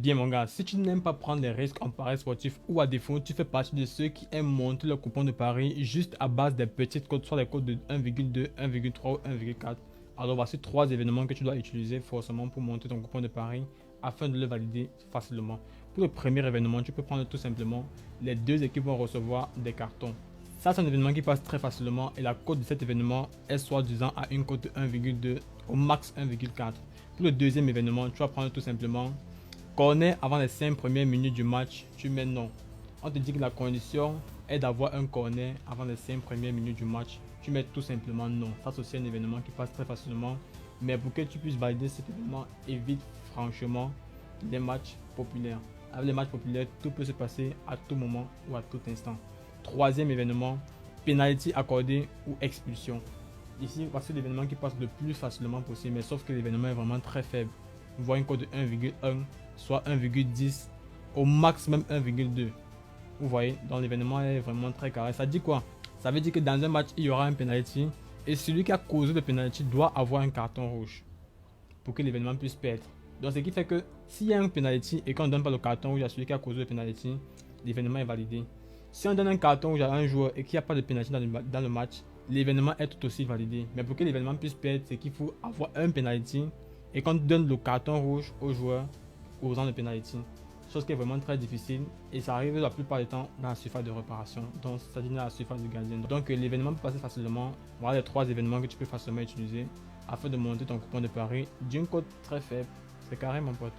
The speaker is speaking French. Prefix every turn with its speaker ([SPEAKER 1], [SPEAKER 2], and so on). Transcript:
[SPEAKER 1] bien mon gars, si tu n'aimes pas prendre les risques en paris sportif ou à défaut tu fais partie de ceux qui aiment monter le coupon de paris juste à base des petites cotes, soit les cotes de 1,2, 1,3 ou 1,4, alors voici 3 événements que tu dois utiliser forcément pour monter ton coupon de paris afin de le valider facilement. Pour le premier événement, tu peux prendre tout simplement les deux équipes vont recevoir des cartons. Ça, c'est un événement qui passe très facilement et la cote de cet événement est soi-disant à une cote de 1,2 au max 1,4. Pour le deuxième événement, tu vas prendre tout simplement corner avant les 5 premières minutes du match, tu mets non. On te dit que la condition est d'avoir un corner avant les 5 premières minutes du match, tu mets tout simplement non. Ça, c'est aussi un événement qui passe très facilement, mais pour que tu puisses valider cet événement, évite franchement les matchs populaires. Avec les matchs populaires, tout peut se passer à tout moment ou à tout instant. Troisième événement, penalty accordé ou expulsion. Ici, voici l'événement qui passe le plus facilement possible, mais sauf que l'événement est vraiment très faible. Vous voyez une cote de 1,1, soit 1,10, au maximum 1,2. Vous voyez, donc l'événement est vraiment très carré. Ça dit quoi? Ça veut dire que dans un match, il y aura un penalty et celui qui a causé le penalty doit avoir un carton rouge pour que l'événement puisse perdre. Donc ce qui fait que s'il y a un penalty et qu'on ne donne pas le carton rouge à celui qui a causé le penalty, l'événement est validé. Si on donne un carton rouge à un joueur et qu'il n'y a pas de penalty dans le match, l'événement est tout aussi validé. Mais pour que l'événement puisse perdre, c'est qu'il faut avoir un penalty et qu'on donne le carton rouge au joueur causant le penalty. Chose qui est vraiment très difficile et ça arrive la plupart du temps dans la surface de réparation, donc c'est-à-dire dans la surface de gardien. Donc l'événement peut passer facilement. Voilà les 3 événements que tu peux facilement utiliser afin de monter ton coupon de pari d'une cote très faible. C'est carré mon pote.